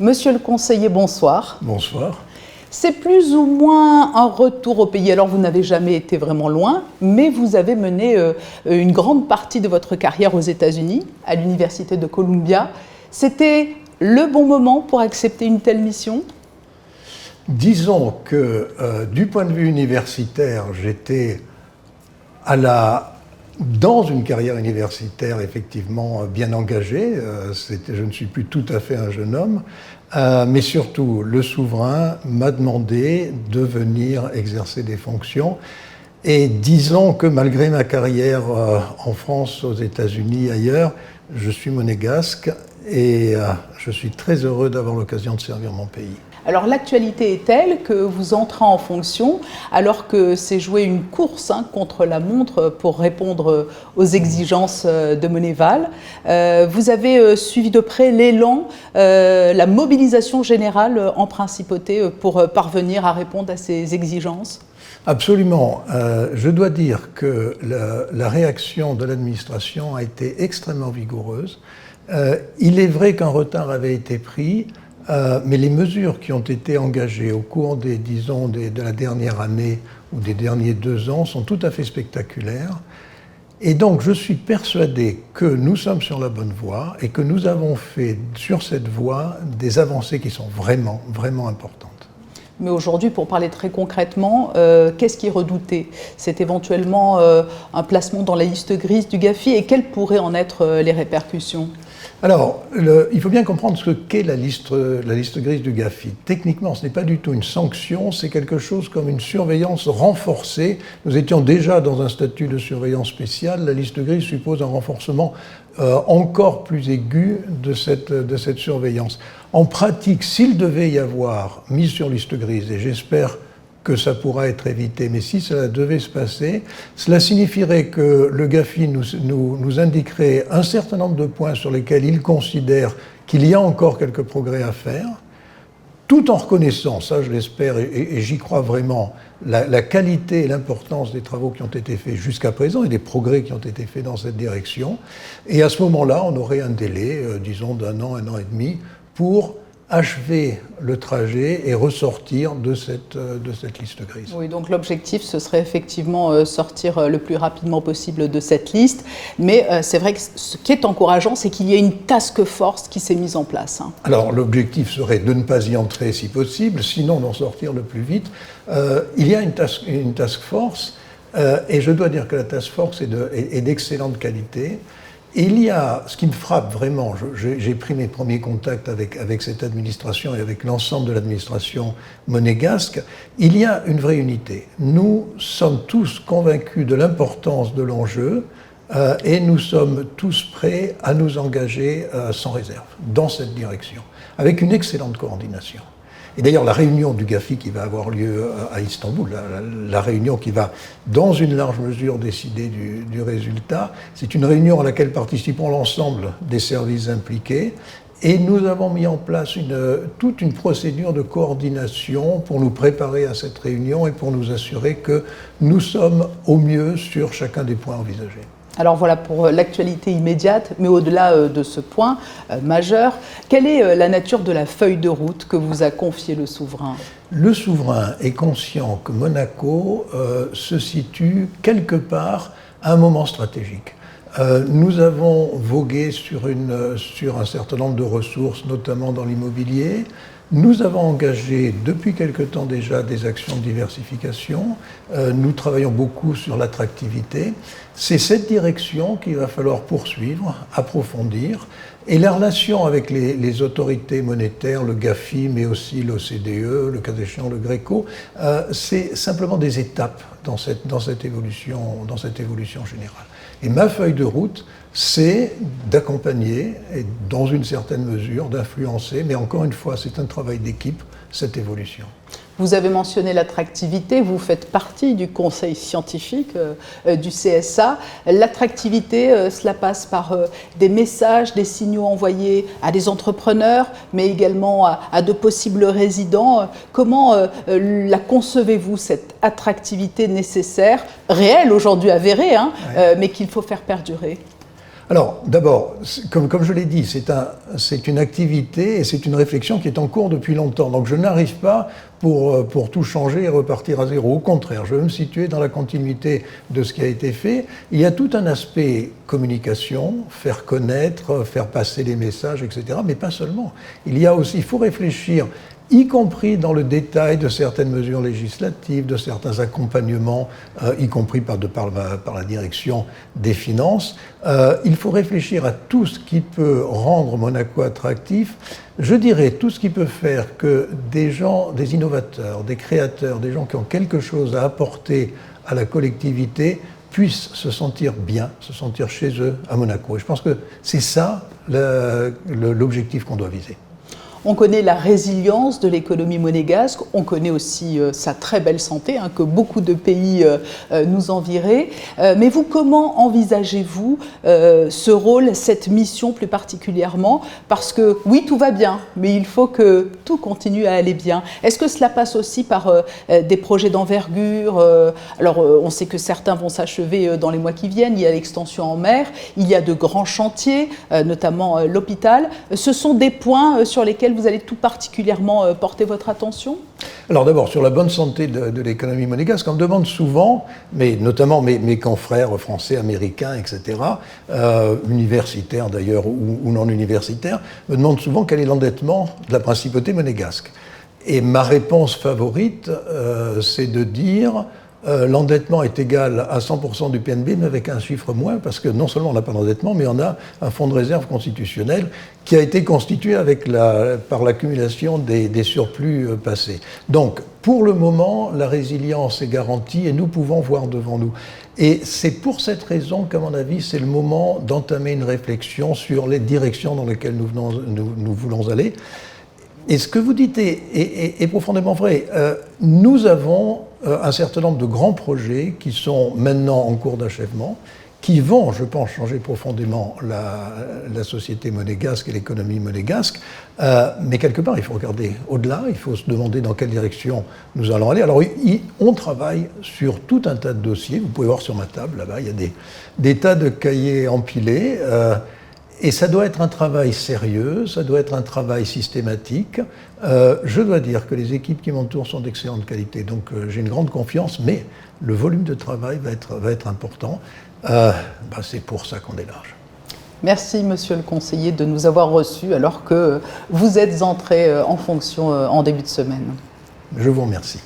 Monsieur le conseiller, bonsoir. Bonsoir. C'est plus ou moins un retour au pays. Alors, vous n'avez jamais été vraiment loin, mais vous avez mené une grande partie de votre carrière aux États-Unis, à l'Université de Columbia. C'était le bon moment pour accepter une telle mission ? Disons que du point de vue universitaire, j'étais dans une carrière universitaire effectivement bien engagée. Je ne suis plus tout à fait un jeune homme, mais surtout le souverain m'a demandé de venir exercer des fonctions. Et disons que malgré ma carrière en France, aux États-Unis, ailleurs, je suis monégasque et je suis très heureux d'avoir l'occasion de servir mon pays. Alors l'actualité est telle que vous entrez en fonction alors que c'est joué une course contre la montre pour répondre aux exigences de Moneyval. Vous avez suivi de près l'élan, la mobilisation générale en principauté pour parvenir à répondre à ces exigences ? Absolument. Je dois dire que la réaction de l'administration a été extrêmement vigoureuse. Il est vrai qu'un retard avait été pris, mais les mesures qui ont été engagées au cours de la dernière année ou des derniers 2 ans sont tout à fait spectaculaires. Et donc je suis persuadé que nous sommes sur la bonne voie et que nous avons fait sur cette voie des avancées qui sont vraiment, vraiment importantes. Mais aujourd'hui, pour parler très concrètement, qu'est-ce qui est redouté ? C'est éventuellement un placement dans la liste grise du GAFI et quelles pourraient en être les répercussions ? Alors, il faut bien comprendre ce qu'est la liste grise du GAFI. Techniquement, ce n'est pas du tout une sanction, c'est quelque chose comme une surveillance renforcée. Nous étions déjà dans un statut de surveillance spéciale. La liste grise suppose un renforcement encore plus aigu de cette surveillance. En pratique, s'il devait y avoir mise sur liste grise, et j'espère que ça pourra être évité, mais si cela devait se passer, cela signifierait que le GAFI nous indiquerait un certain nombre de points sur lesquels il considère qu'il y a encore quelques progrès à faire, tout en reconnaissant, ça je l'espère et j'y crois vraiment, la qualité et l'importance des travaux qui ont été faits jusqu'à présent et des progrès qui ont été faits dans cette direction. Et à ce moment-là, on aurait un délai, disons, d'1 an, 1 an et demi, pour achever le trajet et ressortir de cette liste grise. Oui, donc l'objectif, ce serait effectivement sortir le plus rapidement possible de cette liste. Mais c'est vrai que ce qui est encourageant, c'est qu'il y a une task force qui s'est mise en place. Alors l'objectif serait de ne pas y entrer si possible, sinon d'en sortir le plus vite. Il y a une task force, et je dois dire que la task force est d'excellente qualité. Il y a, ce qui me frappe vraiment, j'ai pris mes premiers contacts avec cette administration et avec l'ensemble de l'administration monégasque, il y a une vraie unité. Nous sommes tous convaincus de l'importance de l'enjeu et nous sommes tous prêts à nous engager sans réserve dans cette direction, avec une excellente coordination. Et d'ailleurs, la réunion du GAFI qui va avoir lieu à Istanbul, la réunion qui va, dans une large mesure, décider du résultat, c'est une réunion à laquelle participeront l'ensemble des services impliqués. Et nous avons mis en place toute une procédure de coordination pour nous préparer à cette réunion et pour nous assurer que nous sommes au mieux sur chacun des points envisagés. Alors voilà pour l'actualité immédiate, mais au-delà de ce point majeur, quelle est la nature de la feuille de route que vous a confiée le souverain ? Le souverain est conscient que Monaco se situe quelque part à un moment stratégique. Nous avons vogué sur un certain nombre de ressources, notamment dans l'immobilier. Nous avons engagé depuis quelque temps déjà des actions de diversification. Nous travaillons beaucoup sur l'attractivité. C'est cette direction qu'il va falloir poursuivre, approfondir. Et la relation avec les autorités monétaires, le GAFI, mais aussi l'OCDE, le cas échéant le GRECO, c'est simplement des étapes dans cette évolution générale. Et ma feuille de route, c'est d'accompagner et dans une certaine mesure d'influencer, mais encore une fois, c'est un travail d'équipe, cette évolution. Vous avez mentionné l'attractivité, vous faites partie du conseil scientifique du CSA. L'attractivité, cela passe par des messages, des signaux envoyés à des entrepreneurs, mais également à de possibles résidents. Comment la concevez-vous, cette attractivité nécessaire, réelle aujourd'hui, avérée, mais qu'il faut faire perdurer ? Alors, d'abord, comme je l'ai dit, c'est une activité et c'est une réflexion qui est en cours depuis longtemps. Donc, je n'arrive pas pour tout changer et repartir à zéro. Au contraire, je veux me situer dans la continuité de ce qui a été fait. Il y a tout un aspect communication, faire connaître, faire passer les messages, etc. Mais pas seulement. Il faut réfléchir, y compris dans le détail de certaines mesures législatives, de certains accompagnements, y compris par la direction des finances. Il faut réfléchir à tout ce qui peut rendre Monaco attractif. Je dirais tout ce qui peut faire que des gens, des innovateurs, des créateurs, des gens qui ont quelque chose à apporter à la collectivité puissent se sentir bien, se sentir chez eux à Monaco. Et je pense que c'est ça l'objectif qu'on doit viser. On connaît la résilience de l'économie monégasque, on connaît aussi sa très belle santé, que beaucoup de pays nous envieraient. Mais vous, comment envisagez-vous ce rôle, cette mission plus particulièrement? Parce que oui, tout va bien, mais il faut que tout continue à aller bien. Est-ce que cela passe aussi par des projets d'envergure? Alors, on sait que certains vont s'achever dans les mois qui viennent. Il y a l'extension en mer, il y a de grands chantiers, notamment l'hôpital. Ce sont des points sur lesquels vous allez tout particulièrement porter votre attention? Alors d'abord, sur la bonne santé de l'économie monégasque, on me demande souvent, mais notamment mes confrères français, américains, etc., universitaires d'ailleurs ou non universitaires, me demandent souvent quel est l'endettement de la principauté monégasque. Et ma réponse favorite, c'est de dire l'endettement est égal à 100% du PNB, mais avec un chiffre moins, parce que non seulement on n'a pas d'endettement, mais on a un fonds de réserve constitutionnel qui a été constitué par l'accumulation des surplus passés. Donc, pour le moment, la résilience est garantie et nous pouvons voir devant nous. Et c'est pour cette raison qu'à mon avis, c'est le moment d'entamer une réflexion sur les directions dans lesquelles nous voulons aller. Et ce que vous dites est profondément vrai. Nous avons un certain nombre de grands projets qui sont maintenant en cours d'achèvement, qui vont, je pense, changer profondément la société monégasque et l'économie monégasque. Mais quelque part, il faut regarder au-delà, il faut se demander dans quelle direction nous allons aller. Alors, on travaille sur tout un tas de dossiers. Vous pouvez voir sur ma table, là-bas, il y a des tas de cahiers empilés. Et ça doit être un travail sérieux, ça doit être un travail systématique. Je dois dire que les équipes qui m'entourent sont d'excellente qualité, donc j'ai une grande confiance, mais le volume de travail va être important. C'est pour ça qu'on est large. Merci, monsieur le conseiller, de nous avoir reçus alors que vous êtes entré en fonction en début de semaine. Je vous remercie.